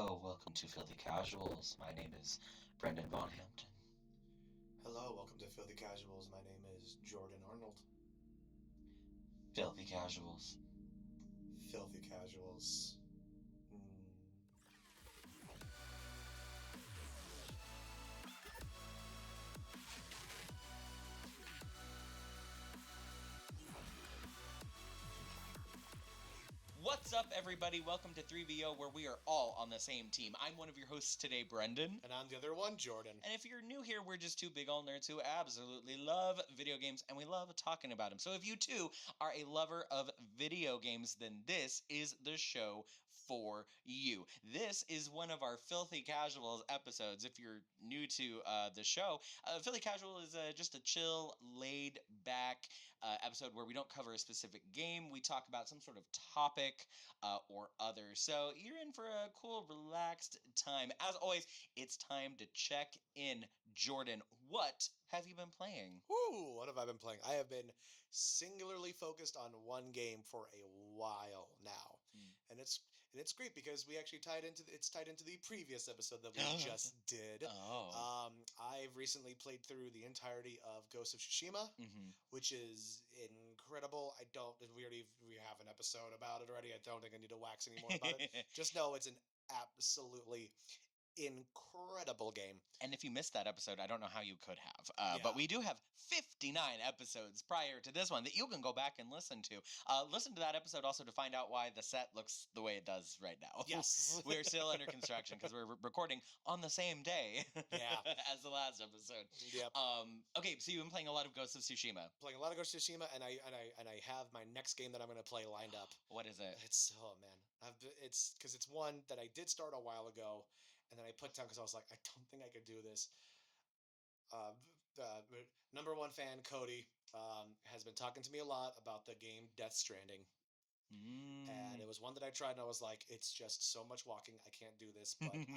Hello, welcome to Filthy Casuals. My name is Brendan Von Hampton. Hello, welcome to Filthy Casuals. My name is Jordan Arnold. Filthy Casuals. Filthy Casuals. What's up, everybody? Welcome to 3VO, where we are all on the same team. I'm one of your hosts today, Brendan. And I'm the other one, Jordan. And if you're new here, we're just two big old nerds who absolutely love video games, and we love talking about them. So if you, too, are a lover of video games, then this is the show for you. This is one of our Filthy Casuals episodes. If you're new to the show, Filthy Casual is just a chill, laid-back episode where we don't cover a specific game. We talk about some sort of topic or other. So you're in for a cool, relaxed time. As always, it's time to check in. Jordan, what have you been playing? Woo, what have I been playing? I have been singularly focused on one game for a while now. And it's great because we actually tied into the previous episode that we just did. I've recently played through the entirety of Ghost of Tsushima, which is incredible. We have an episode about it already. I don't think I need to wax any more about it. Just know it's an absolutely incredible game. And if you missed that episode, I don't know how you could have. But we do have 59 episodes prior to this one that you can go back and listen to. Listen to that episode also to find out why the set looks the way it does right now. Yes. We're still under construction because we're recording on the same day as the last episode. Yep. Okay, so you've been playing a lot of Ghost of Tsushima. Playing a lot of Ghost of Tsushima, and I have my next game that I'm going to play lined up. What is it? It's because it's one that I did start a while ago, and then I put down because I was like, I don't think I could do this. Number one fan, Cody, has been talking to me a lot about the game Death Stranding. And it was one that I tried, and I was like, it's just so much walking. I can't do this, but I'm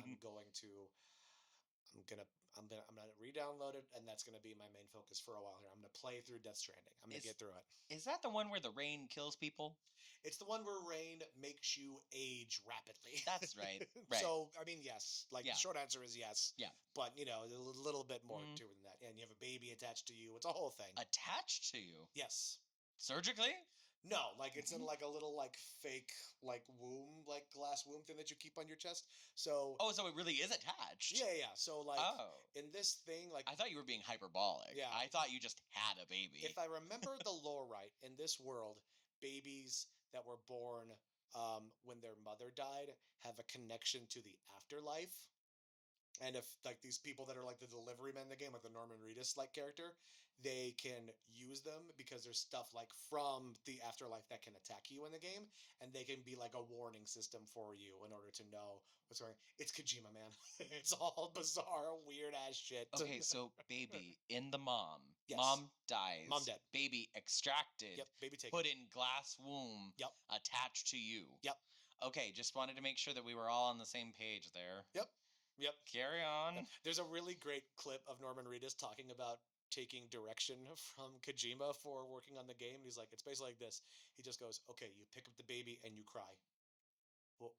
gonna re-download it, and that's gonna be my main focus for a while here. I'm gonna play through Death Stranding. I'm gonna get through it. Is that the one where the rain kills people? It's the one where rain makes you age rapidly. That's right. So, I mean, yes. The short answer is yes. Yeah. But, a little bit more to it than that. And you have a baby attached to you. It's a whole thing. Attached to you? Yes. Surgically? No, it's in a little fake womb, glass womb thing that you keep on your chest. So so it really is attached. Yeah. So in this thing, I thought you were being hyperbolic. Yeah. I thought you just had a baby. If I remember the lore right, in this world, babies that were born when their mother died have a connection to the afterlife. And if these people that are the delivery men in the game, like the Norman Reedus character, they can use them because there's stuff from the afterlife that can attack you in the game, and they can be a warning system for you in order to know what's going on. It's Kojima, man. It's all bizarre, weird ass shit. Okay, so baby in the mom. Yes. Mom dies. Mom dead. Baby extracted. Yep, baby taken. Put in glass womb. Yep. Attached to you. Yep. Okay, just wanted to make sure that we were all on the same page there. Yep. Carry on. There's a really great clip of Norman Reedus talking about taking direction from Kojima for working on the game. And he's like, it's basically like this. He just goes, okay, you pick up the baby and you cry. Well,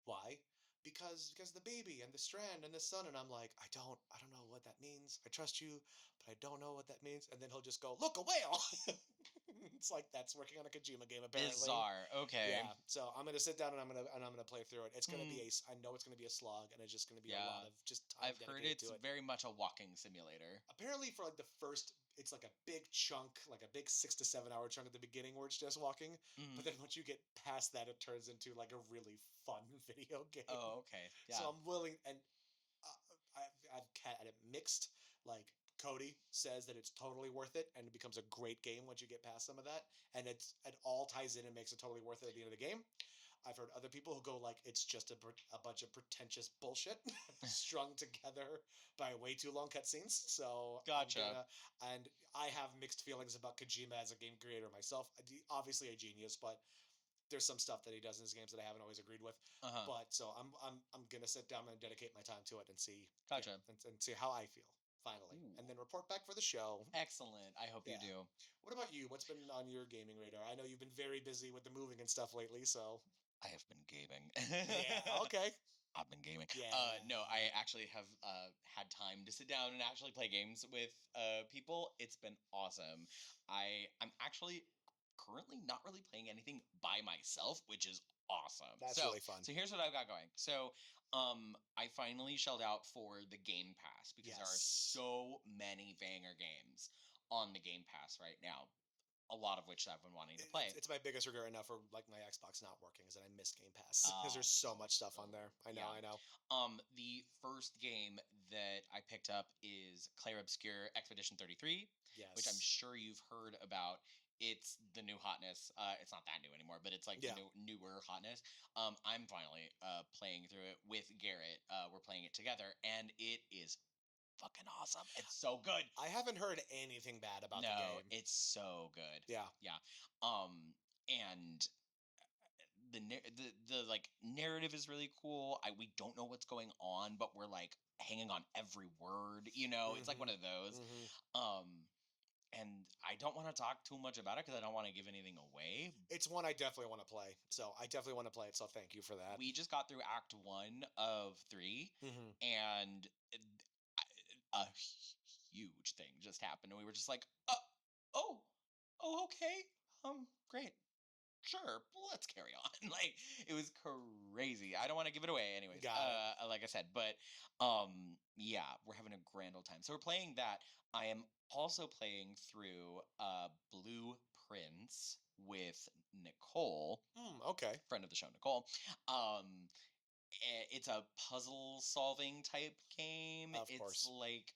why? Because the baby and the strand and the sun. And I'm like, I don't know what that means. I trust you, but I don't know what that means. And then he'll just go, look, a whale. It's that's working on a Kojima game, apparently. Bizarre. Okay. Yeah. So I'm gonna sit down and I'm gonna play through it. It's gonna be I know it's gonna be a slog, and it's just gonna be a lot of just time. I've heard it's very much a walking simulator. Apparently, for the first, it's a big chunk, a big 6 to 7 hour chunk at the beginning where it's just walking. But then once you get past that, it turns into a really fun video game. Oh, okay. Yeah. So I'm willing, and I've had it mixed. Cody says that it's totally worth it, and it becomes a great game once you get past some of that, and it all ties in and makes it totally worth it at the end of the game. I've heard other people who go it's just a bunch of pretentious bullshit strung together by way too long cutscenes. So gotcha. And I have mixed feelings about Kojima as a game creator myself. Obviously a genius, but there's some stuff that he does in his games that I haven't always agreed with. But so I'm gonna sit down and dedicate my time to it and see. Gotcha. And see how I feel. Finally. Ooh. And then report back for the show. Excellent. I hope you do. What about you? What's been on your gaming radar? I know you've been very busy with the moving and stuff lately, so... I have been gaming. Yeah, okay. I've been gaming. Yeah. No, I actually have had time to sit down and actually play games with people. It's been awesome. I'm actually currently not really playing anything by myself, which is awesome. That's So really fun. so here's what I've got going. So I finally shelled out for the Game Pass because there are Yes. so many banger games on the Game Pass right now. A lot of which I've been wanting to play. It's my biggest regret right now for like my Xbox not working is that I miss Game Pass because there's Oh, so much stuff on there. I know, yeah. I know. The first game that I picked up is Clair Obscure Expedition 33, which I'm Yes. sure you've heard about. It's the new hotness. It's not that new anymore, but it's like the Yeah. newer hotness. I'm finally playing through it with Garrett. We're playing it together, and it is fucking awesome. It's so good. I haven't heard anything bad about the No, game. it's so good. Yeah. Yeah. And the like narrative is really cool. We don't know what's going on, but we're like hanging on every word. It's like one Hmm. of those. Hmm. Um, and I don't want to talk too much about it because I don't want to give anything away. It's one I definitely want to play. So I definitely want to play it. So thank you for that. We just got through Act 1 of 3, Hmm. and a huge thing just happened, and we were just like, oh, oh, okay, great. Sure, let's carry on. Like, it was crazy. I don't want to give it away anyways. Got it. Like I said, but yeah, we're having a grand old time. So we're playing that. I am also playing through Blue Prince with Nicole, Okay. friend of the show, Nicole. Um it's a puzzle solving type game. Of It's course. like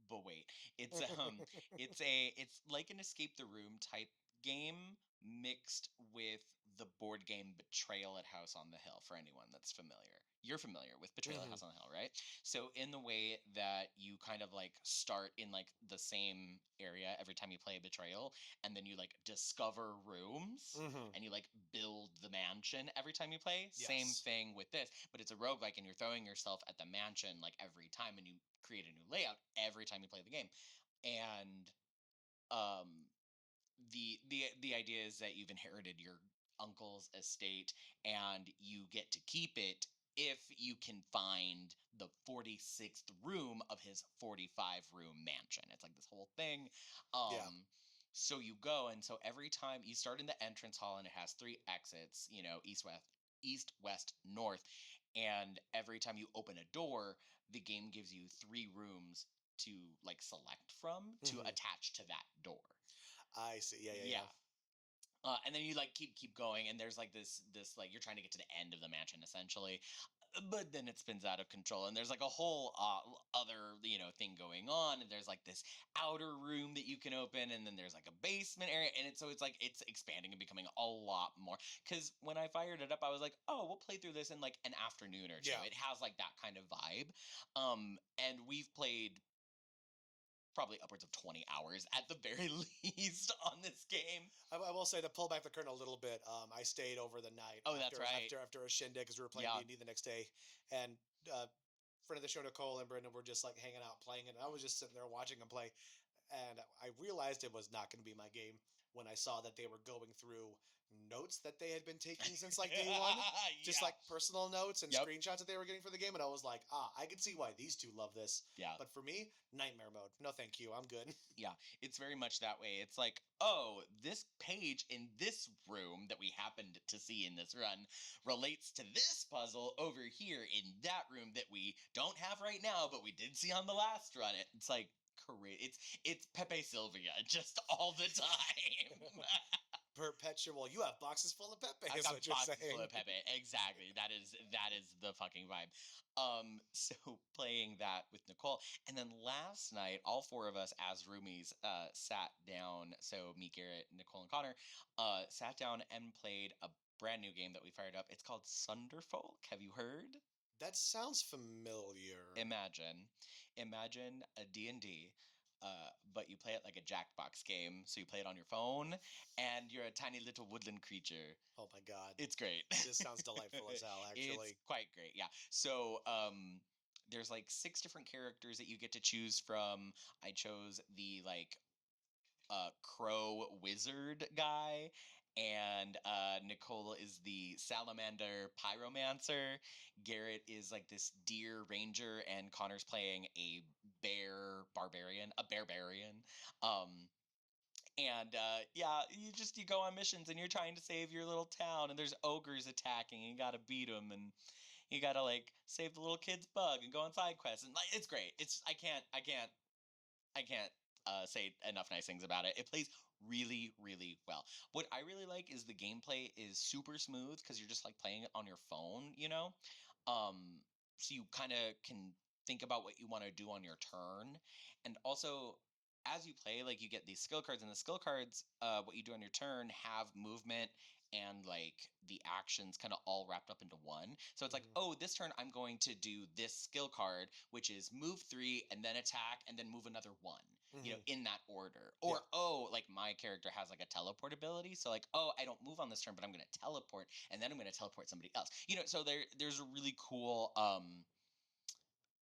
but wait. It's it's like an escape the room type game mixed with the board game Betrayal at House on the Hill for anyone that's familiar. You're familiar with Betrayal at Hmm. House on the Hill, right? So in the way that you kind of like start in like the same area every time you play Betrayal, and then you like discover rooms Hmm. and you like build the mansion every time you play. Same Yes. thing with this, but it's a roguelike and you're throwing yourself at the mansion like every time, and you create a new layout every time you play the game. And um the idea is that you've inherited your uncle's estate and you get to keep it if you can find the 46th room of his 45 room mansion. It's like this whole thing. Yeah. So you go, and so every time you start in the entrance hall, and it has three exits, east, west, north, and every time you open a door, the game gives you three rooms to like select from to Hmm. attach to that door. I see. Yeah, yeah, yeah. Yeah. And then you like keep going, and there's like this like you're trying to get to the end of the mansion essentially, but then it spins out of control, and there's like a whole other thing going on, and there's like this outer room that you can open, and then there's like a basement area, and it's like it's expanding and becoming a lot more. Because when I fired it up, I was like, oh, we'll play through this in like an afternoon or two. Yeah. It has like that kind of vibe, and we've played probably upwards of 20 hours at the very least on this game. I will say to pull back the curtain a little bit. I stayed over the night Oh, that's right. after a shindig because we were playing Yeah. D&D the next day, and friend of the show Nicole and Brendan were just like hanging out playing it. And I was just sitting there watching them play, and I realized it was not going to be my game when I saw that they were going through notes that they had been taking since like day one, just Yeah. like personal notes and Yep. screenshots that they were getting for the game. And I was like, I can see why these two love this. Yeah. But for me, nightmare mode. No, thank you. I'm good. Yeah. It's very much that way. It's like, oh, this page in this room that we happened to see in this run relates to this puzzle over here in that room that we don't have right now, but we did see on the last run. It's like great. It's Pepe Sylvia just all the time. Perpetual. You have boxes full of Pepe, I've is what got you're boxes full saying. of Pepe. Exactly. That is the fucking vibe. So playing that with Nicole. And then last night, all four of us as roomies sat down. So me, Garrett, Nicole, and Connor sat down and played a brand new game that we fired up. It's called Sunderfolk. Have you heard? That sounds familiar. Imagine a D&D, but you play it like a Jackbox game. So you play it on your phone, and you're a tiny little woodland creature. Oh my god. It's great. This sounds delightful as hell, It's actually. quite great. Yeah. So there's like six different characters that you get to choose from. I chose the like crow wizard guy, and Nicole is the salamander pyromancer. Garrett is like this deer ranger, and Connor's playing a bearbarian. Um, and yeah, you go on missions, and you're trying to save your little town, and there's ogres attacking, and you gotta beat them, and you gotta like save the little kid's bug and go on side quests, and like it's great. It's I can't say enough nice things about it. It plays really, really well. What I really like is the gameplay is super smooth because you're just like playing it on your phone, you know? Um, so you kind of can think about what you want to do on your turn. And also, as you play, like you get these skill cards, and the skill cards, what you do on your turn, have movement and like the actions kind of all wrapped up into one. So it's like, Mhm. oh, this turn I'm going to do this skill card, which is move 3 and then attack and then move another 1, Mhm. in that order. Yeah. Or, oh, like my character has like a teleport ability. So, like, oh, I don't move on this turn, but I'm going to teleport and then I'm going to teleport somebody else. So there's a really cool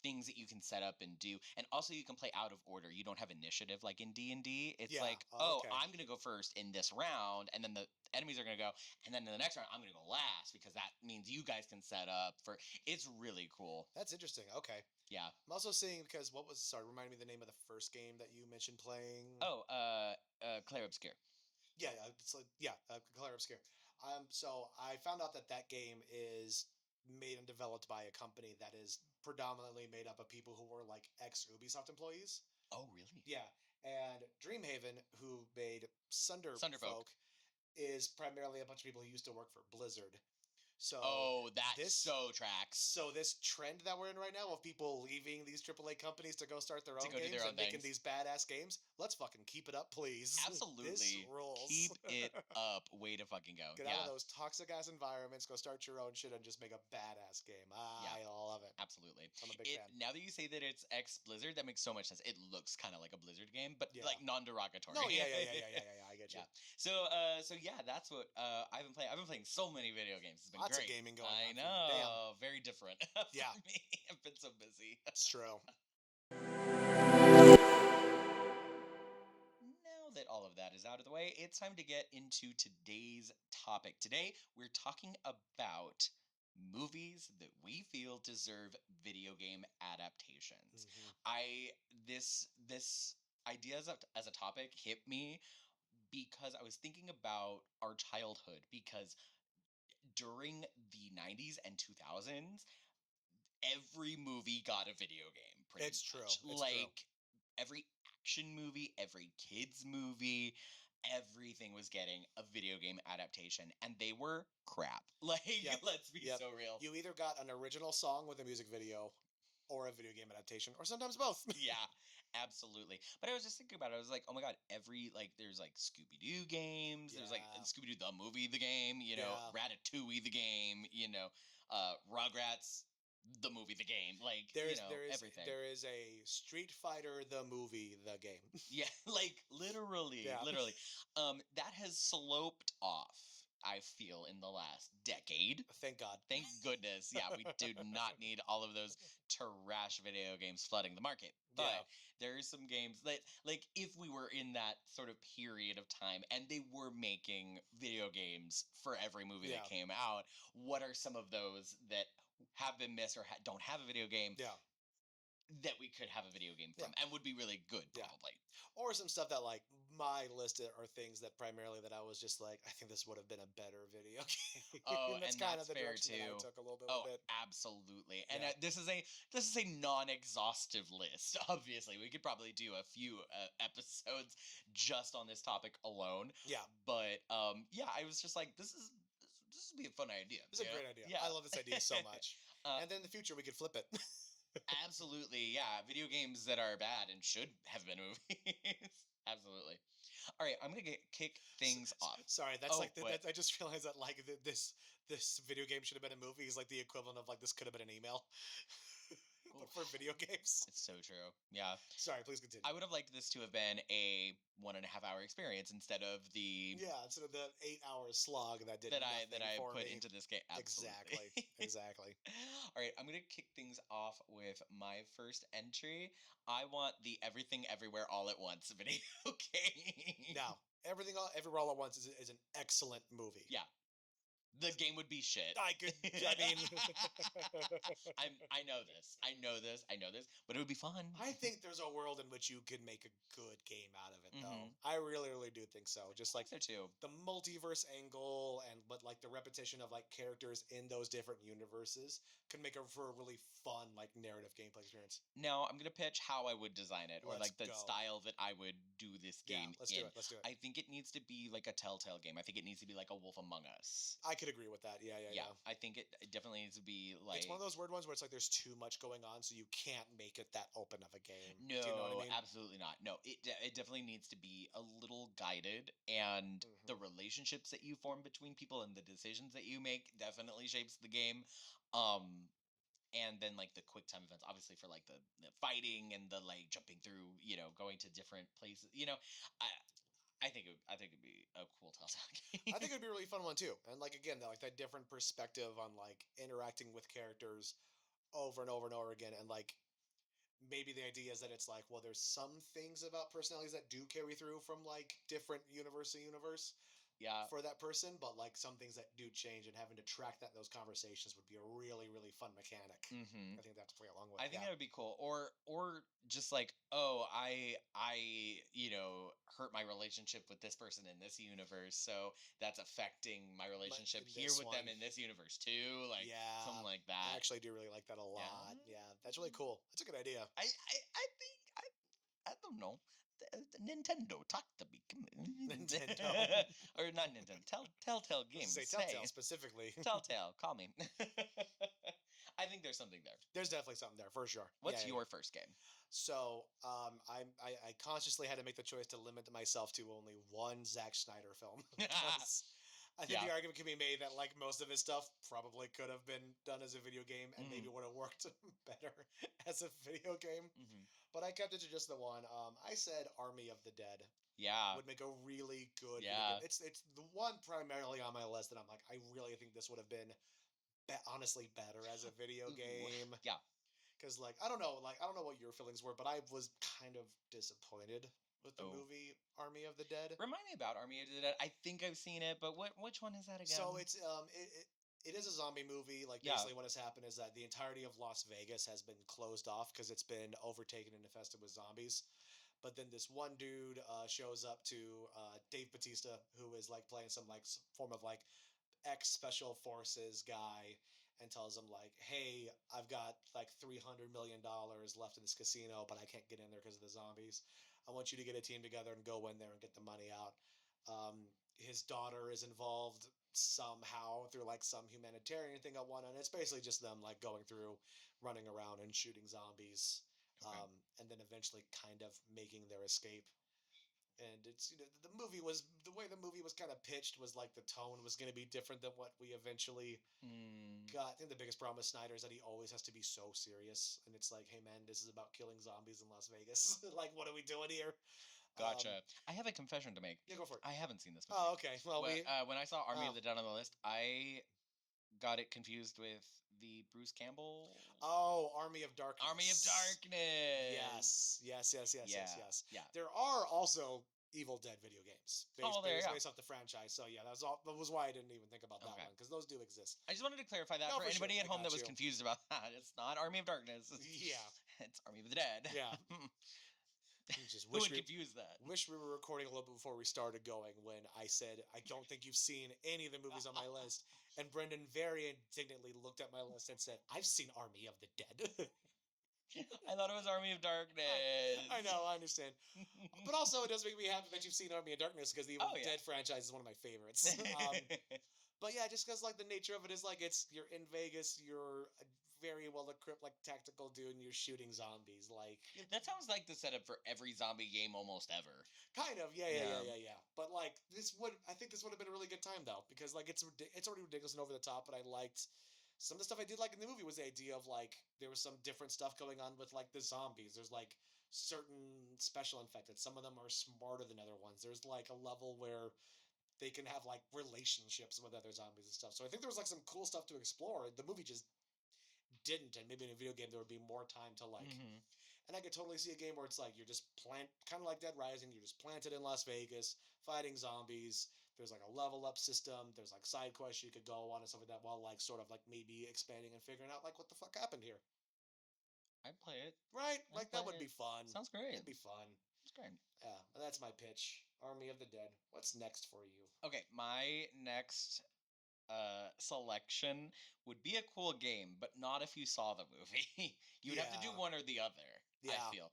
things that you can set up and do, and also you can play out of order. You don't have initiative like in D&D. It's Yeah. like, Oh, oh, okay. I'm going to go first in this round, and then the enemies are going to go, and then in the next round I'm going to go last, because that means you guys can set up for. It's really cool. That's interesting. Okay. Yeah. I'm also seeing because what was sorry, remind me the name of the first game that you mentioned playing. Oh, Claire Obscure. Yeah, it's like yeah, Color Obscure. So I found out that that game is made and developed by a company that is predominantly made up of people who were like ex Ubisoft employees. Oh, really? Yeah, and Dreamhaven, who made Thunderfolk. Sunderfolk, is primarily a bunch of people who used to work for Blizzard. So Oh, that this so tracks. so this trend that we're in right now of people leaving these AAA companies to go start their To own go do games their and own making things. these badass games, let's fucking keep it up, please. This Absolutely. rules. Keep it up. Way to fucking go. Get out of Yeah. those toxic ass environments, go start your own shit, and just make a badass game. Yeah. I love it. Absolutely. I'm a big It fan. now that you say that it's ex Blizzard, that makes so much sense. It looks kind of like a Blizzard game, but Yeah. like non-derogatory. No, yeah. I get you. Yeah. So yeah, that's what I've been playing. I've been playing so many video games. It's been Lots of great. gaming going I on for you. Damn. know. Very different Yeah, for me. I've been so busy. it's true. Now that all of that is out of the way, it's time to get into today's topic. Today, we're talking about movies that we feel deserve video game adaptations. Hmm. I this idea as a topic hit me because I was thinking about our childhood, because during the 90s and 2000s, every movie got a video game pretty It's true. much. It's true. Like every action movie, every kids movie, everything was getting a video game adaptation, and they were crap. Like, Yep. let's be Yep. so real. You either got an original song with a music video or a video game adaptation, or sometimes both. Yeah, absolutely. But I was just thinking about it. I was like, oh my god, there's like Scooby Doo games. There's like Yeah. Scooby Doo the movie, the game. Yeah. Ratatouille the game. Rugrats the movie, the game. Like, There is there is everything. there is a Street Fighter the movie the game. Yeah, like literally, Yeah. literally. That has sloped off, I feel, in the last decade. Thank God. Thank goodness. Yeah, we do not need all of those trash video games flooding the market. But Yeah. there are some games that, like, if we were in that sort of period of time and they were making video games for every movie Yeah. that came out, what are some of those that have been missed or don't have a video game Yeah. that we could have a video game Yeah. from and would be really good, Yeah. probably? Or some stuff that like my list are things that primarily that I was just like, I think this would have been a better video Oh, game. That's and kind that's of the fair direction that I too. took a little bit Oh, with it. absolutely. And Yeah. this is a non-exhaustive list. Obviously, we could probably do a few episodes just on this topic alone. Yeah. But yeah, I was just like, this would be a fun idea. It's a great idea. Yeah. I love this idea so much. Uh, And then in the future we could flip it. Absolutely, yeah. Video games that are bad and should have been movies. Absolutely. All right, I'm gonna kick things off. Sorry, that's Oh, like what? I just realized that like this video game should have been a movie is like the equivalent of like this could have been an email. but for video games. It's so true. Yeah. Sorry, please continue. I would have liked this to have been a 1.5 hour experience instead of the Yeah, instead of the 8 hour slog that did that nothing I for put me. into this game. Absolutely. Exactly. All right, I'm gonna kick things off with my first entry. I want the Everything Everywhere All at Once video game. Now, Everything Everywhere All at Once is an excellent movie. Yeah. The game would be shit. I mean, I know this. I know this. I know this. But it would be fun. I think there's a world in which you could make a good game out of it, though. Mhm. I really do think so. Just I like think so too. the multiverse angle but like the repetition of like characters in those different universes could make it for a really fun like narrative gameplay experience. Now I'm gonna pitch how I would design it, or Let's like the go. style that I would do this Yeah, game let's in. do it. Let's do it. I think it needs to be like a Telltale game. I think it needs to be like a Wolf Among Us. I could agree with that. Yeah. I think it definitely needs to be like. It's one of those weird ones where it's like there's too much going on, so you can't make it that open of a game. No, Do you know what I mean? absolutely not. No, it definitely needs to be a little guided, and the relationships that you form between people and the decisions that you make definitely shapes the game. And then like the quick time events, obviously for like the fighting and the like jumping through, going to different places. I think it'd be a cool Telltale game. I think it'd be a really fun one too. And like again, like that different perspective on like interacting with characters over and over and over again, and like maybe the idea is that it's like, well, there's some things about personalities that do carry through from like different universe to universe. Yeah. For that person, but like some things that do change, and having to track that in those conversations would be a really fun mechanic. Mm-hmm. I think they have to play along with. I think that would be cool. Or just like, oh, I hurt my relationship with this person in this universe, so that's affecting my relationship here with them in this universe too. Like something like that. I actually do really like that a lot. Yeah, that's really cool. That's a good idea. I think I don't know. Nintendo, talk to me. Nintendo. Or not Nintendo. Telltale Games. Say Telltale specifically. Telltale, call me. I think there's something there. There's definitely something there for sure. What's your first game? So, I consciously had to make the choice to limit myself to only one Zack Snyder film. I think the argument can be made that like most of his stuff probably could have been done as a video game and maybe would have worked better as a video game. But I kept it to just the one. I said Army of the Dead. Yeah. Would make a really good video game. It's the one primarily on my list that I'm like, I really think this would have been honestly better as a video game. Yeah. Because like I don't know what your feelings were, but I was kind of disappointed with the movie Army of the Dead. Remind me about Army of the Dead. I think I've seen it, but which one is that again? So it's it is a zombie movie. Like basically what has happened is that the entirety of Las Vegas has been closed off because it's been overtaken and infested with zombies. But then this one dude shows up to Dave Bautista, who is like playing some like form of like ex special forces guy, and tells him like, hey, I've got like $300 million left in this casino, but I can't get in there because of the zombies. I want you to get a team together and go in there and get the money out. His daughter is involved somehow through like some humanitarian thing at one, and it's basically just them like going through, running around and shooting zombies, and then eventually kind of making their escape. And it's the way the movie was kind of pitched was like the tone was going to be different than what we eventually got. I think the biggest problem with Snyder is that he always has to be so serious, and it's like, hey man, this is about killing zombies in Las Vegas. Like, what are we doing here? Gotcha. I have a confession to make. Yeah, go for it. I haven't seen this movie. Oh, okay. Well, when I saw Army of the Dead on the list, I got it confused with the Bruce Campbell. Oh, Army of Darkness. Army of Darkness. Yes. Yeah. There are also Evil Dead video games based off the franchise. So yeah, that was why I didn't even think about that one, because those do exist. I just wanted to clarify that for anybody at home that was confused about that. It's not Army of Darkness. Yeah. It's Army of the Dead. Yeah. Who would confuse that? Wish we were recording a little bit before we started going when I said, I don't think you've seen any of the movies on my list. And Brendan very indignantly looked at my list and said, I've seen Army of the Dead. I thought it was Army of Darkness. I know, I understand. But also, it does make me happy that you've seen Army of Darkness, because the Evil Dead franchise is one of my favorites. But yeah, just because like the nature of it is like you're in Vegas, you're a very well equipped like tactical dude, and you're shooting zombies. Like that sounds like the setup for every zombie game almost ever. Kind of, yeah. But like I think this would have been a really good time though, because like it's already ridiculous and over the top, but I liked some of the stuff I did like in the movie was the idea of like there was some different stuff going on with like the zombies. There's like certain special infected. Some of them are smarter than other ones. There's like a level where they can have like relationships with other zombies and stuff. So I think there was like some cool stuff to explore. The movie just didn't, and maybe in a video game there would be more time to like. Mm-hmm. And I could totally see a game where it's like you're just kind of like Dead Rising. You're just planted in Las Vegas, fighting zombies. There's like a level up system. There's like side quests you could go on and stuff like that, while like sort of like maybe expanding and figuring out like what the fuck happened here. I'd play it. Right? I'd Like that play would be it. fun. Sounds great. It'd be fun. It's great. Yeah, that's my pitch. Army of the Dead. What's next for you? Okay, my next selection would be a cool game, but not if you saw the movie. You would have to do Yeah. one or the other. Yeah. I feel.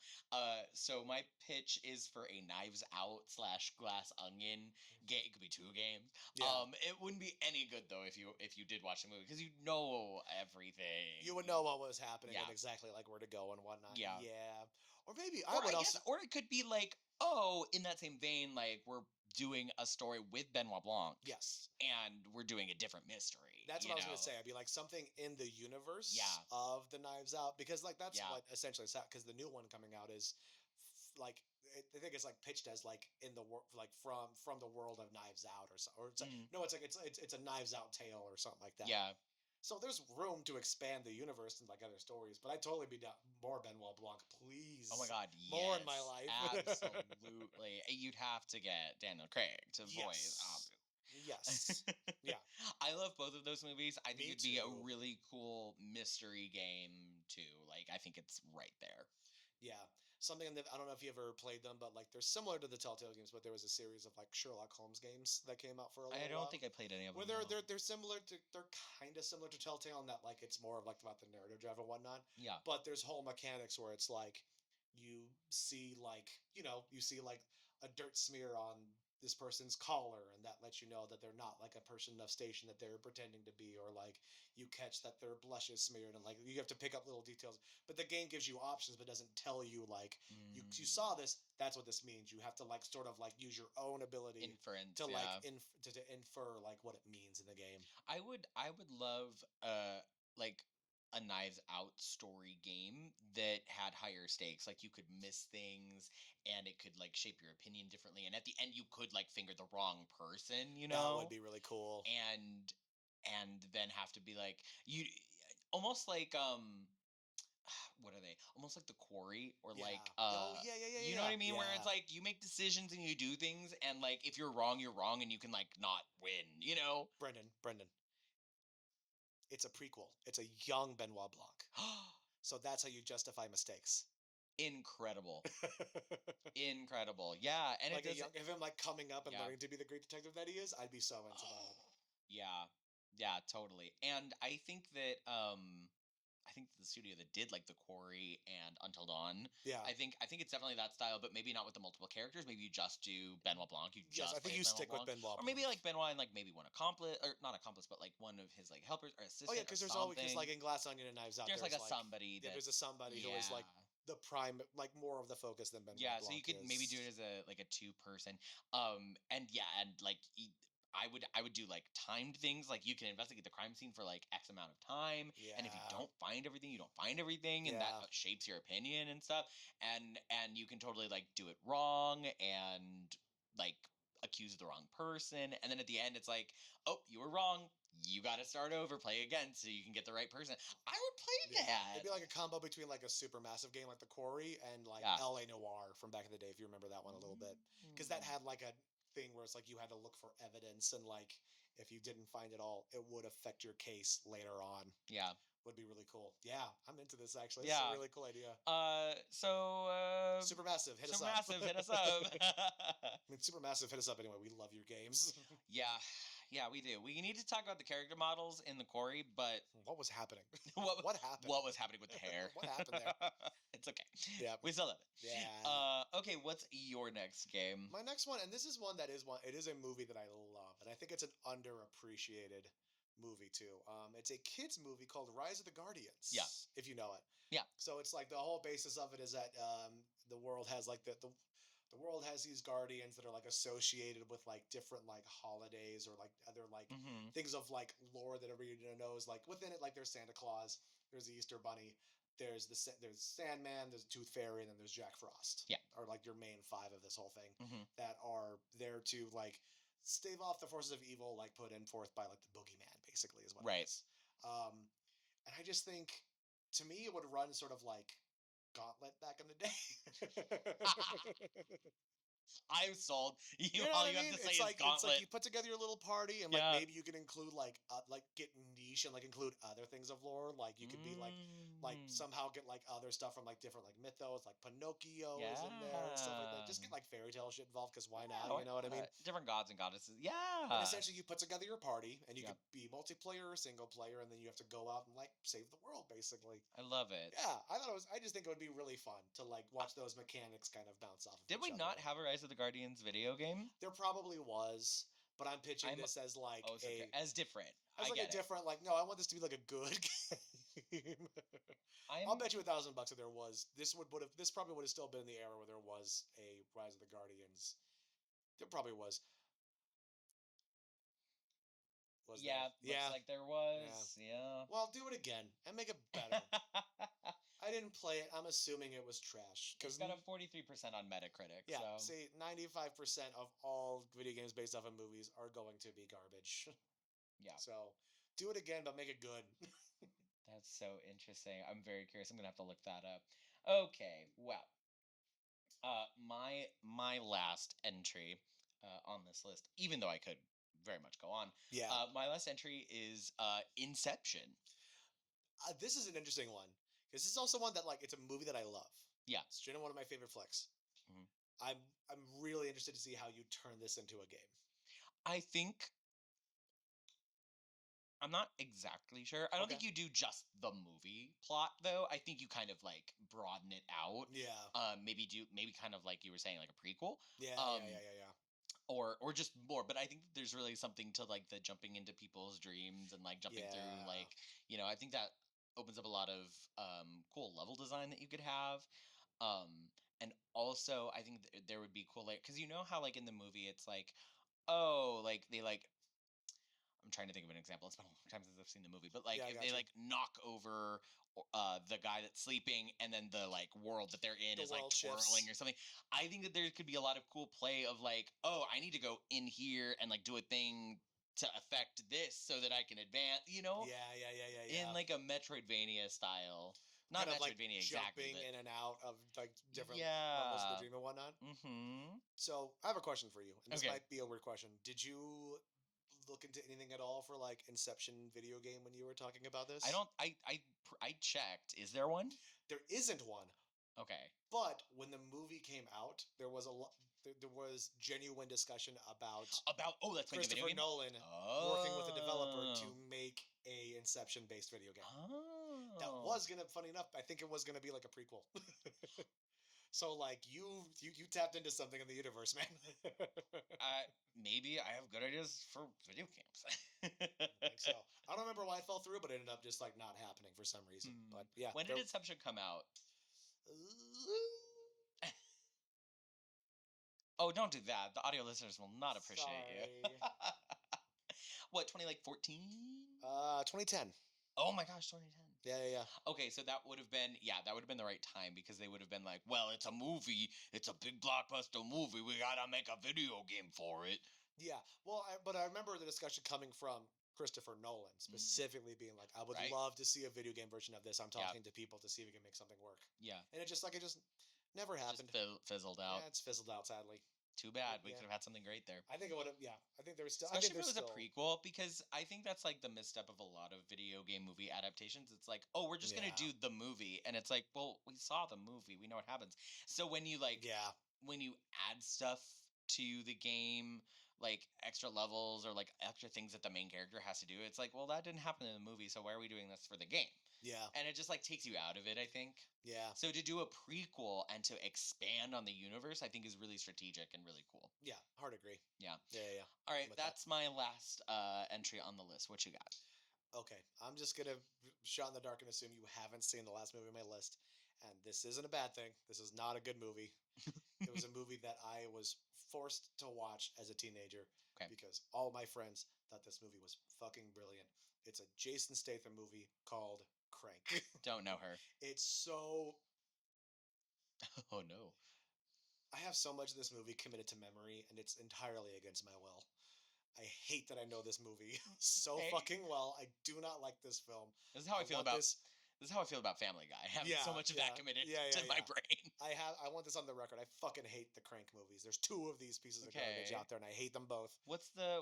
So my pitch is for a Knives Out / Glass Onion game. It could be two games. Yeah. It wouldn't be any good though if you did watch the movie because you know everything. You would know what was happening Yeah. and exactly like where to go and whatnot. Yeah. Yeah. Or maybe Or I guess, or it could be like, oh, in that same vein, like we're doing a story with Benoit Blanc. Yes. And we're doing a different mystery. That's what I was going to say. I'd be like something in the universe Yeah. of the Knives Out, because like that's Yeah. what essentially it's because the new one coming out is like I think it's like pitched as like in the world, like from the world of Knives Out or so, or it's like, no, it's like it's a Knives Out tale or something like that. Yeah. So there's room to expand the universe and like other stories, but I'd totally be down more Benoit Blanc, please. Oh my God, more yes, in my life. Absolutely. You'd have to get Daniel Craig to voice, obviously. Yes. Yeah. I love both of those movies. I think Me it'd be a too. really cool mystery game too. Like I think it's right there. Yeah. Something that I don't know if you ever played them, but like they're similar to the Telltale games, but there was a series of like Sherlock Holmes games that came out for a little I while. don't think I played any of them. Where they're similar to they're kind of similar to Telltale in that like it's more of like about the narrative drive and whatnot. Yeah. But there's whole mechanics where it's like you see like you see like a dirt smear on this person's collar, and that lets you know that they're not like a person of station that they're pretending to be, or like you catch that their blush is smeared, and like you have to pick up little details. But the game gives you options but doesn't tell you like you saw this, that's what this means. You have to like sort of like use your own ability inference to like to infer like what it means in the game. I would love like a Knives Out story game that had higher stakes. Like you could miss things and it could like shape your opinion differently. And at the end you could like finger the wrong person, you know? That would be really cool. And then have to be like you almost like what are they? Almost like The Quarry, or like you know what I mean? Where it's like you make decisions and you do things, and like if you're wrong, and you can like not win, you know? Brendan. It's a prequel. It's a young Benoit Blanc. So that's how you justify mistakes. Incredible. Incredible. Yeah, and like if him like coming up and learning to be the great detective that he is, I'd be so into that. Yeah, totally. And I think that the studio that did like The Quarry and Until Dawn. Yeah. I think it's definitely that style, but maybe not with the multiple characters. Maybe you just do Benoit Blanc. I think you stick with Benoit Blanc. Or maybe like Benoit and like maybe one accomplice, or not accomplice, but like one of his like helpers or assistants. Oh yeah, because there's always like in Glass Onion and Knives Out. There's like a somebody. Yeah, there's a somebody who is like the prime, like more of the focus than Benoit Blanc. So you could maybe do it as a 2-person. And like I would do like timed things, like you can investigate the crime scene for like X amount of time, and if you don't find everything, you don't find everything, and that shapes your opinion and stuff. And you can totally like do it wrong and like accuse the wrong person, and then at the end it's like, oh, you were wrong. You got to start over, play again, so you can get the right person. I would play that. It'd be like a combo between like a super massive game like The Quarry and like L.A. Noire from back in the day, if you remember that one a little bit, because that had like a thing where it's like you had to look for evidence, and like if you didn't find it all, it would affect your case later on. Yeah. Would be really cool. Yeah, I'm into this actually. This is a really cool idea. Supermassive, hit us up. Supermassive, hit us up. I mean, Supermassive, hit us up anyway. We love your games. Yeah, we do. We need to talk about the character models in The Quarry, but what was happening? What happened? What was happening with the hair? What happened there? It's okay. Yeah, we still love it. Yeah. Okay, what's your next game? My next one, and this is one that is one. It is a movie that I love, and I think it's an underappreciated movie too. It's a kids movie called Rise of the Guardians. Yeah, if you know it. Yeah. So it's like the whole basis of it is that the world has like the the world has these guardians that are like associated with like different like holidays or like other like Mm-hmm. things of like lore that everybody knows. Like within it, like there's Santa Claus, there's the Easter Bunny, there's Sandman, there's Tooth Fairy, and then there's Jack Frost. Yeah. Are like your main five of this whole thing Mm-hmm. that are there to like stave off the forces of evil, like put in forth by like the boogeyman, basically is what it Right. is. And I just think, to me, it would run sort of like Gauntlet back in the day. I'm sold. You You know all what I you have mean? to say is It's like Gauntlet. you put together your little party, and like Yeah. maybe you can include like get niche and like include other things of lore. Like you could be like Mm. somehow get like other stuff from like different like mythos, like Pinocchio is in there and stuff like that. Yeah. Just get like fairy tale shit involved, because why Yeah, not? why You know what I mean? not? Different gods and goddesses. And Yeah. essentially, you put together your party, and you Yeah. could be multiplayer or single player, and then you have to go out and like save the world, basically. I love it. Yeah, I thought it was. I just think it would be really fun to like watch those mechanics kind of bounce off of Did each we other. not have a Rise of the Guardians video game? There probably was, but I'm pitching I'm this as like oh so as different. I as like a get it. different like. No, I want this to be like a good game. I'll I'm bet you $1,000 that there was. This probably would have still been in the era where there was a Rise of the Guardians. There probably was. Was there? yeah, looks Yeah. like there Yeah. was. Yeah. Well, do it again and make it better. I didn't play it. I'm assuming it was trash. It's got a 43% on Metacritic, Yeah, so see, 95% of all video games based off of movies are going to be garbage. yeah. So, do it again, but make it good. That's so interesting. I'm very curious. I'm gonna have to look that up. Okay, well, my last entry on this list, even though I could very much go on, Yeah. my last entry is Inception. This is an interesting one because this is also one that like it's a movie that I love. Yeah. It's generally one of my favorite flicks. Mhm. I'm really interested to see how you turn this into a game. I think I'm not exactly sure. I don't Okay. think you do just the movie plot though. I think you kind of like broaden it out. Yeah. Maybe kind of like you were saying like a prequel. Yeah. Um, Yeah. or just more, but I think that there's really something to like the jumping into people's dreams and like jumping through Yeah. like, I think that opens up a lot of cool level design that you could have. And also I think there would be cool like cuz you know how like in the movie it's like oh, like they like I'm trying to think of an example. It's been a long time since I've seen the movie, but like Yeah, I if they got you. like knock over the guy that's sleeping, and then the like world that they're in The is like world twirling shifts. or something. I think that there could be a lot of cool play of like, oh, I need to go in here and like do a thing to affect this so that I can advance. In Yeah. like a Metroidvania style. Not Kind of like Metroidvania exactly, jumping but in and out of like different levels of the yeah. dream and whatnot. Mm-hmm. So I have a question for you, and this Okay. might be a weird question. Did you look into anything at all for like Inception video game when you were talking about I this? don't. I checked. Is there one? There isn't one, Okay. but when the movie came out, there was a lot. There was genuine discussion about About that's making a video Christopher game. Nolan working with a developer to Oh. make a Inception based video game. That Oh. was gonna, funny enough, I think it was gonna be like a prequel. So like you tapped into something in the universe, man. I maybe I have good ideas for video games. I think so. I don't remember why it fell through, but it ended up just like not happening for some reason. Hmm. But yeah, When did Inception come out? Oh, don't do that. The audio listeners will not appreciate you. Sorry. What, 2014? 2010. Oh my gosh, 2010. Yeah. Okay, so that would have been the right time because they would have been like, well, it's a movie, it's a big blockbuster movie, we gotta make a video game for it. Yeah. Well, but I remember the discussion coming from Christopher Nolan Mm, specifically being like, I would right? love to see a video game version of this. I'm Yeah, talking to people to see if we can make something work. yeah. And it just never Just happened. fizzled out. Yeah, it's fizzled out sadly. Too bad. We Yeah. could have had something great there. I think it would have. Yeah, I think there's still. I think Especially if it there's was a still. prequel, because I think that's like the misstep of a lot of video game movie adaptations. It's like, oh, we're just gonna Yeah. do the movie, and it's like, well, we saw the movie, we know what happens. So when you like Yeah. when you add stuff to the game, like extra levels or like extra things that the main character has to do, it's like, well, that didn't happen in the movie, so why are we doing this for the game? Yeah. And it just like takes you out of it, I think. Yeah. So to do a prequel and to expand on the universe, I think is really strategic and really cool. Yeah. Hard agree. Yeah. Yeah. All I'm right, with that. that's my last entry on the list. What you got? Okay, I'm just gonna shot in the dark and assume you haven't seen the last movie on my list, and this isn't a bad thing. This is not a good movie. It was a movie that I was forced to watch as a teenager Okay. because all my friends thought this movie was fucking brilliant. It's a Jason Statham movie called Crank. Don't know her. It's so. Oh no. I have so much of this movie committed to memory, and it's entirely against my will. I hate that I know this movie so Hey, fucking well. I do not like this film. this is how I I feel want about this. this is how I feel about Family Guy. Having so Yeah, much of that yeah, committed yeah, yeah, to my yeah. brain. I want this on the record. I fucking hate the Crank movies. There's two of these pieces of garbage Okay. out there, and I hate them both. What's the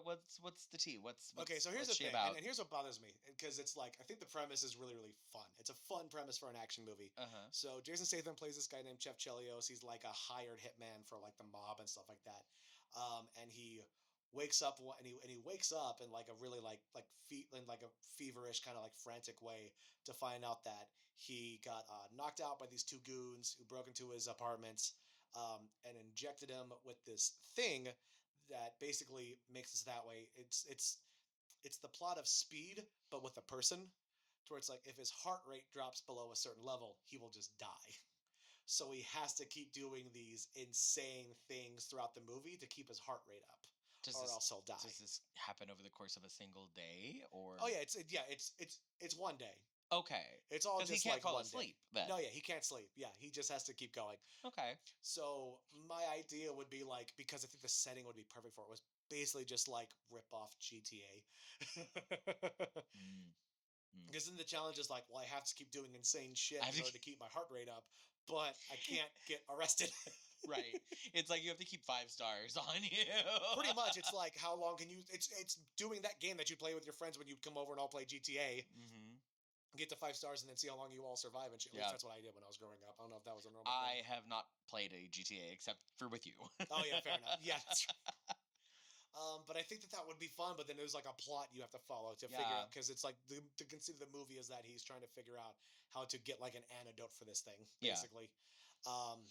tea? Okay, so here's What's the she thing, about? and here's what bothers me, because it's like I think the premise is really, really fun. It's a fun premise for an action movie. Uh-huh. So Jason Statham plays this guy named Chef Chelios. He's like a hired hitman for like the mob and stuff like that. And he wakes up and he wakes up in like a really in like a feverish kind of like frantic way to find out that he got knocked out by these two goons who broke into his apartment and injected him with this thing that basically makes us that way. It's the plot of Speed, but with a person, to where it's like if his heart rate drops below a certain level, he will just die. So he has to keep doing these insane things throughout the movie to keep his heart rate up, Does or this else he'll die. does this happen over the course of a single day or Oh yeah, it's one day. Okay. It's all Because he just can't like fall one day. asleep then. No, yeah, he can't sleep. Yeah, he just has to keep going. Okay. So my idea would be like, because I think the setting would be perfect for it, was basically just like rip off GTA. Mm, mm. Because then the challenge is like, well, I have to keep doing insane I shit have in order to keep my heart rate up, but I can't get arrested. Right. It's like you have to keep 5 stars on you. Pretty much, it's like how long can you? It's doing that game that you play with your friends when you come over and all play GTA. Mm-hmm. Get to 5 stars and then see how long you all survive and shit. At least Yeah. that's what I did when I was growing up. I don't know if that was a normal I thing. have not played a GTA except for with you. Oh yeah, fair enough. Yeah, that's right. But I think that would be fun. But then there's like a plot you have to follow to figure Yeah. out, because it's like the conceit of the movie is that he's trying to figure out how to get like an antidote for this thing, Yeah. basically. Um,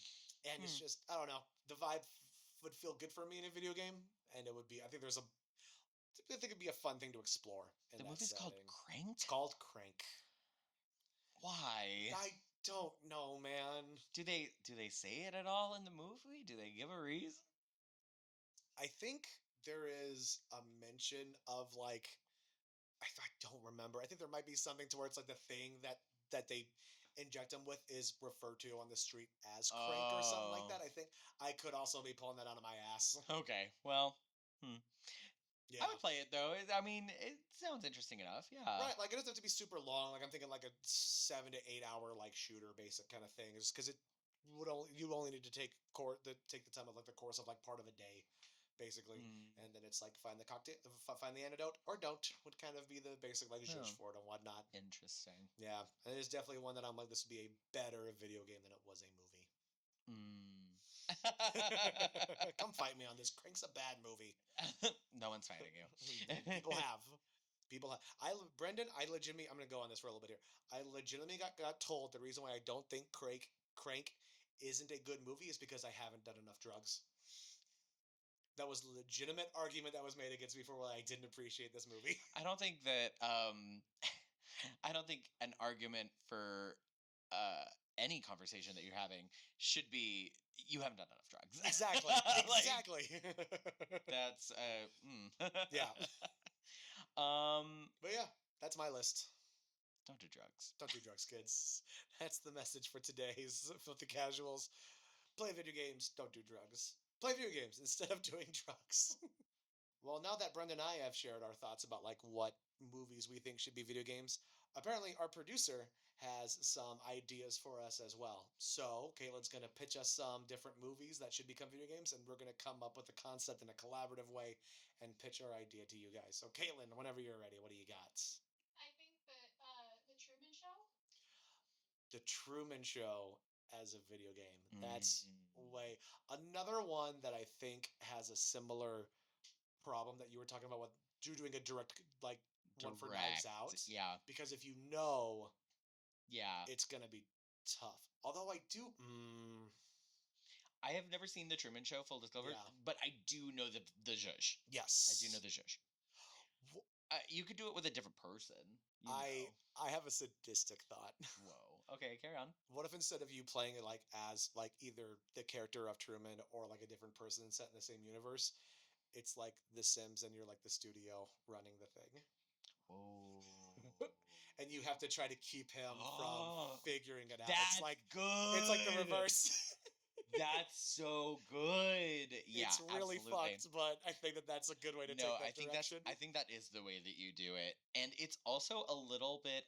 and it's just, I don't know, the vibe would feel good for me in a video game, and it would be. I think it'd be a fun thing to explore in The that movie's called setting. Crank? It's called Crank. Why? I don't know, man. Do they say it at all in the movie? Do they give a reason? I think there is a mention of like I don't remember. I think there might be something to where it's like the thing that they inject them with is referred to on the street as crank or something like Oh. that. I think I could also be pulling that out of my ass. Okay. Well, I Yeah. would play it though. I mean, it sounds interesting enough. Yeah. Right, like it doesn't have to be super long. Like I'm thinking like a 7 to 8 hour like shooter basic kind of thing. Just because it would only you only need to take the time of like the course of like part of a day, basically, Mm. and then it's like find the cocktail, find the antidote or don't would kind of be the basic like zhuzh Oh, for it and whatnot. interesting. Yeah, and it is definitely one that I'm like this would be a better video game than it was a movie. Mm. Come fight me on this. Crank's a bad movie. No one's fighting you. People have. People have. Brendan, I legitimately, I'm going to go on this for a little bit here. I legitimately got told the reason why I don't think Crank isn't a good movie is because I haven't done enough drugs. That was a legitimate argument that was made against me for why I didn't appreciate this movie. I don't think that I don't think an argument for uh any conversation that you're having should be you haven't done enough drugs. Exactly. Like Exactly. that's Yeah. um But yeah, that's my list. don't do drugs. Don't do drugs, kids. That's the message for today's Filthy Casuals. Play video games, don't do drugs. Play video games instead of doing drugs. Well, now that Brenda and I have shared our thoughts about like what movies we think should be video games, apparently our producer has some ideas for us as well. So, Caitlin's going to pitch us some different movies that should become video games, and we're going to come up with a concept in a collaborative way and pitch our idea to you guys. So, Caitlin, whenever you're ready, what do you got? I think that the Truman Show. The Truman Show as a video game. That's Mm, way another one that I think has a similar problem that you were talking about with doing a direct like one for Knives direct. Out. Yeah. Because if you know, Yeah. it's gonna be tough. Although I do, I have never seen the Truman Show, full disclosure, yeah, but I do know the zhuzh. yes, I do know the zhuzh. You could do it with a different person. You I know. I have a sadistic thought. Whoa. Okay, carry on. What if instead of you playing it like as like either the character of Truman or like a different person set in the same universe, it's like The Sims and you're like the studio running the thing. Oh. And you have to try to keep him from figuring it out. That's It's like the good. reverse. That's so good. Yeah, It's really absolutely. fucked, but I think that that's a good way to No, take that direction. I think that is the way that you do it. And it's also a little bit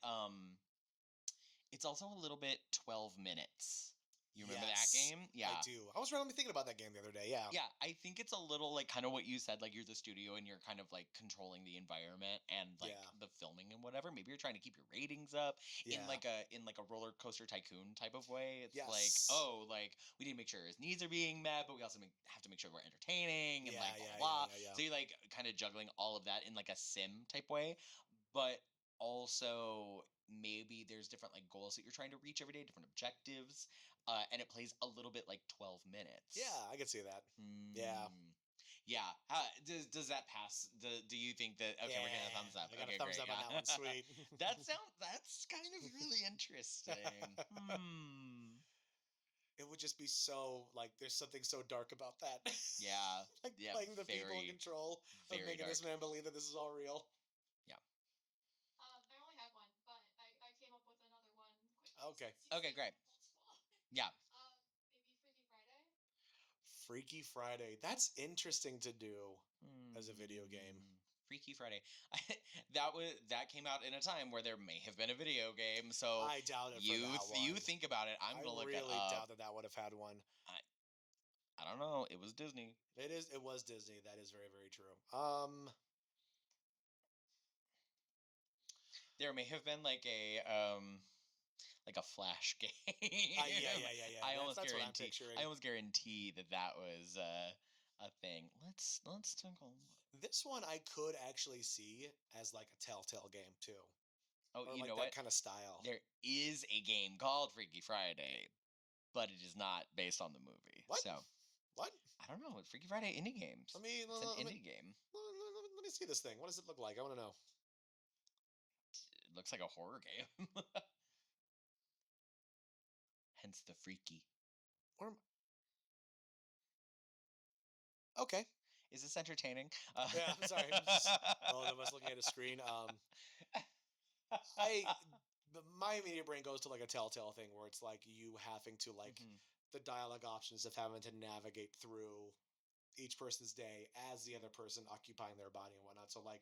12 minutes. You remember that Yes, game? I Yeah. do. I was randomly thinking about that game the other day. Yeah. Yeah, I think it's a little like kind of what you said, like you're the studio and you're kind of like controlling the environment and like Yeah. the filming and whatever. Maybe you're trying to keep your ratings up Yeah. in like a roller coaster tycoon type of way. It's like, Yes. oh, like we need to make sure his needs are being met, but we also have to make sure we're entertaining and Yeah, like blah yeah, blah blah. yeah, yeah, yeah. So you're like kind of juggling all of that in like a sim type way, but also maybe there's different like goals that you're trying to reach every day, different objectives, and it plays a little bit like 12 minutes. Yeah, I could see that. Yeah. Yeah. Does that pass? Do you think that? Okay, we're getting a thumbs up. I got Okay, a thumbs great. up on that one. Sweet. That's kind of really interesting. It would just be so like there's something so dark about that. Yeah. Like Yeah. playing the people in Very, control of very making dark. this man believe that this is all real. Yeah. I only had one, but I came up with another one quickly. Okay. Okay, great. Yeah. Maybe Freaky Friday. Freaky Friday. That's interesting to do as a video game. Freaky Friday. That came out in a time where there may have been a video game. So I doubt it for that one. you think about it. I'm I gonna look really it up. doubt that would have had one. I don't know. It was Disney. It was Disney. That is very, very true. There may have been like a flash game. Yeah. I That's what I'm picturing. I almost guarantee that was a thing. Let's take a look. This one I could actually see as like a Telltale game too. Oh, or you like know that what? kind of style. There is a game called Freaky Friday, but it is not based on the movie. What? So what? I don't know. Freaky Friday indie games. It's an indie game. Let me see this thing. What does it look like? I want to know. It looks like a horror game. Hence the freaky. Okay. Is this entertaining? Yeah, I'm sorry. Both of us looking at a screen. My immediate brain goes to like a Telltale thing where it's like you having to like the dialogue options of having to navigate through each person's day as the other person occupying their body and whatnot. So like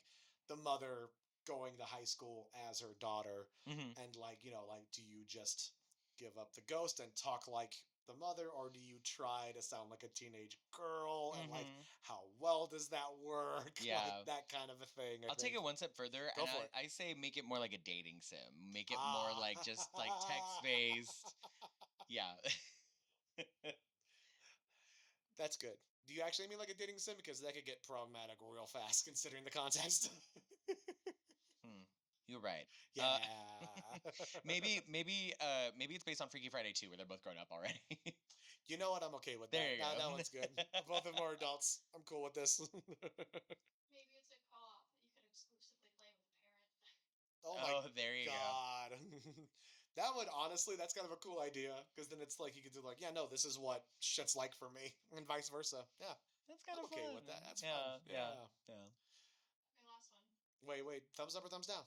the mother going to high school as her daughter, and like like do you just give up the ghost and talk like the mother, or do you try to sound like a teenage girl, and like how well does that work? Yeah, like, that kind of a thing. I'll take it one step further. Go for it. I say make it more like a dating sim. Make it more like just like text based. Yeah. That's good. Do you actually mean like a dating sim? Because that could get problematic real fast considering the context. You're right. Yeah. Maybe it's based on Freaky Friday 2, where they're both grown up already. You know what? I'm okay with that. There you go. That one's good. Both of them are adults. I'm cool with this. Maybe it's a co-op that you can exclusively play with a parent. Oh my there you God. That would honestly, that's kind of a cool idea, because then it's like you could do like, yeah, no, this is what shit's like for me, and vice versa. Yeah. That's kind of okay fun. with that. That's yeah, fun. Yeah. Okay, last one. Wait. Thumbs up or thumbs down?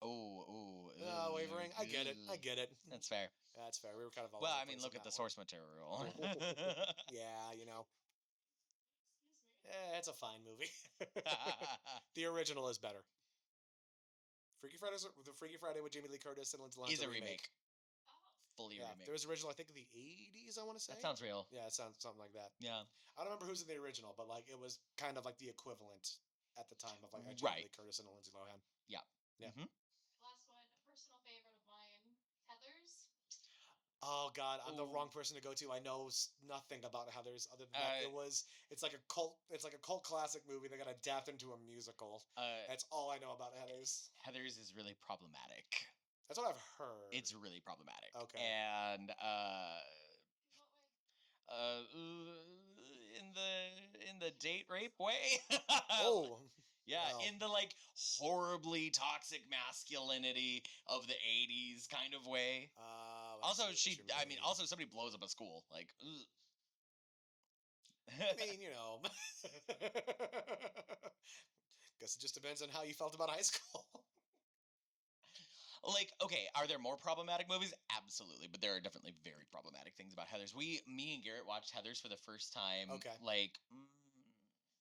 Oh. Wavering. I get it. That's fair. That's fair. We were kind of all well. over I the mean, place look on at the that source material. Yeah, Excuse me. It's a fine movie. The original is better. The Freaky Friday with Jamie Lee Curtis and Lindsay Lohan is a remake. Oh. Fully Yeah, remake. there was original, I think, in the 80s, I want to say. That sounds real. Yeah, it sounds something like that. Yeah. I don't remember who's in the original, but like it was kind of like the equivalent at the time of like a Jamie Right. Lee Curtis and a Lindsay Lohan. Yeah. Yeah. Last one, a personal favorite of mine, Heathers. Oh God, I'm the Ooh. wrong person to go to. I know nothing about Heathers other than that it's like a cult classic movie that got adapted into a musical. That's all I know about Heathers. Heathers is really problematic. That's what I've heard. It's really problematic. Okay. And In what way? in the date rape way. Oh. Yeah, Well, in the like horribly toxic masculinity of the 80s kind of way. I Also, see what you mean. also somebody blows up a school. Like, ugh. I mean, guess it just depends on how you felt about high school. Like, okay, are there more problematic movies? Absolutely, but there are definitely very problematic things about Heathers. Me and Garrett watched Heathers for the first time, Okay. like,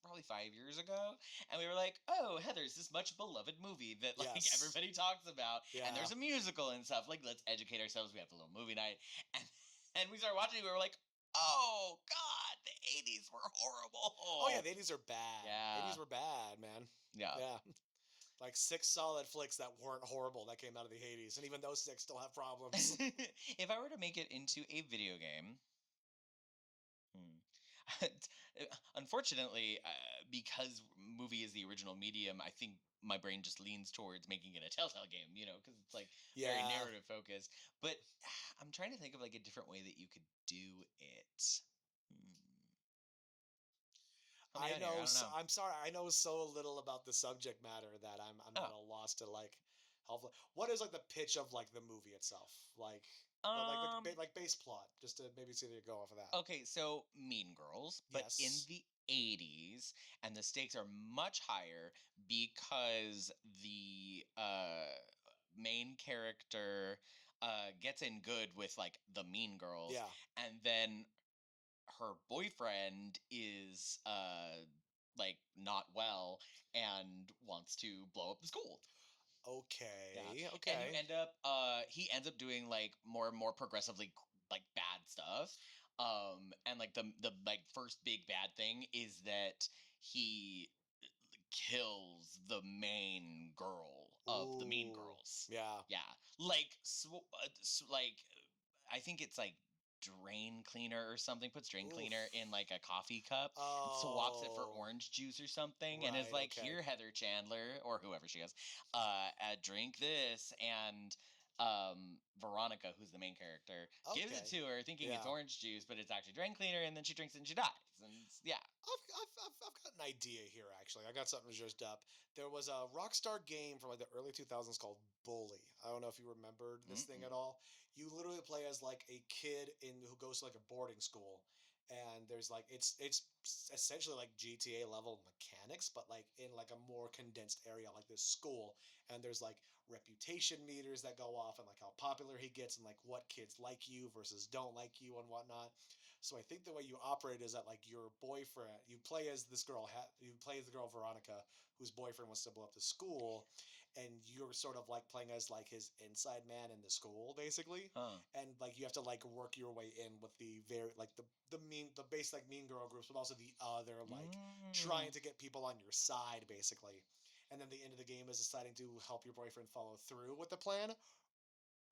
probably 5 years ago, and we were like, oh, Heathers, this much beloved movie that, like, Yes. everybody talks about, Yeah. and there's a musical and stuff. Like, let's educate ourselves. We have a little movie night, and we started watching it, we were like, oh, God, the 80s were horrible. Oh yeah, the 80s are bad. Yeah. 80s were bad, man. Yeah. Yeah. Like 6 solid flicks that weren't horrible that came out of the 80s, and even those 6 still have problems. If I were to make it into a video game, unfortunately, because movie is the original medium, I think my brain just leans towards making it a Telltale game, because it's like very Yeah. narrative focused. But I'm trying to think of like a different way that you could do it. Help me I out here. I know. don't know. I'm sorry. I know so little about the subject matter that I'm at a loss to like help. What is like the pitch of like the movie itself? Like, like base plot, just to maybe see if you go off of that. Okay, so Mean Girls, but in Yes. the 80s, and the stakes are much higher because the main character gets in good with like the Mean Girls, Yeah. and then her boyfriend is like not well and wants to blow up the school. Okay. And you Okay. end up he ends up doing like more and more progressively like bad stuff. And like the like first big bad thing is that he kills the main girl of the Mean Ooh. Girls. Yeah. Yeah. Like like I think it's like drain cleaner or something, puts drain cleaner in Oof. like a coffee cup, swaps it for Oh. orange juice or something, and is Right. like, Okay. here, Heather Chandler, or whoever she is, drink this. And Veronica, who's the main character, gives it Okay. to her thinking it's Yeah. orange juice, but it's actually drain cleaner, and then she drinks it and she dies. And yeah. I've got an idea here, actually. I got something just up. There was a Rockstar game from like the early 2000s called Bully. I don't know if you remembered this thing at Mm-mm. all. You literally play as like a kid who goes to like a boarding school. And there's like it's essentially like GTA level mechanics, but like in like a more condensed area, like this school. And there's like reputation meters that go off, and like how popular he gets, and like what kids like you versus don't like you and whatnot. So I think the way you operate is that like your boyfriend, you play as this girl, you play as the girl Veronica, whose boyfriend wants to blow up the school, and you're sort of like playing as like his inside man in the school, basically. Huh. And like you have to like work your way in with the very like the base like mean girl groups, but also the other like trying to get people on your side, basically. And then the end of the game is deciding to help your boyfriend follow through with the plan,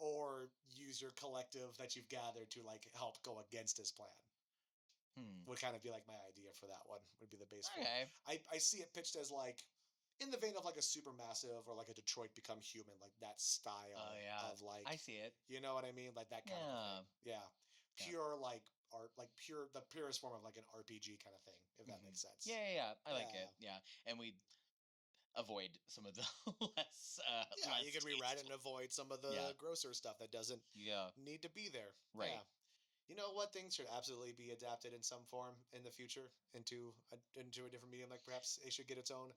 or use your collective that you've gathered to like help go against his plan. Would kind of be like my idea for that one, would be the base form. Okay. I see it pitched as like in the vein of like a Supermassive or like a Detroit Become Human, like that style Oh yeah. of like, I see it. you know what I mean, like that kind of a thing. Yeah, Yeah. pure like art, like the purest form of like an RPG kind of thing, if that makes sense. Yeah. I like Yeah. it. Yeah, and we avoid some of the less Yeah, less you could rewrite it and tasteful. avoid some of the Yeah. grosser stuff that doesn't Yeah. need to be there. Right. Yeah. You know what things should absolutely be adapted in some form in the future into a different medium? Like perhaps it should get its own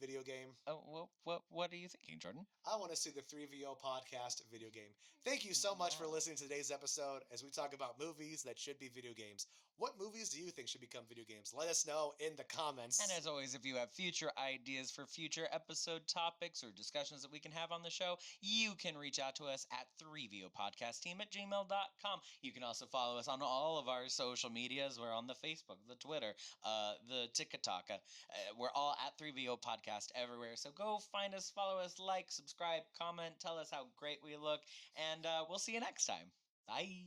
video game. Oh, what are you thinking, Jordan? I want to see the 3VO podcast video game. Thank you so much for listening to today's episode as we talk about movies that should be video games. What movies do you think should become video games? Let us know in the comments. And as always, if you have future ideas for future episode topics or discussions that we can have on the show, you can reach out to us at 3VOpodcastteam@gmail.com. You can also follow us on all of our social medias. We're on the Facebook, the Twitter, the TikTok. We're all at 3VO Podcast everywhere. So go find us, follow us, like, subscribe, comment, tell us how great we look, and we'll see you next time. Bye.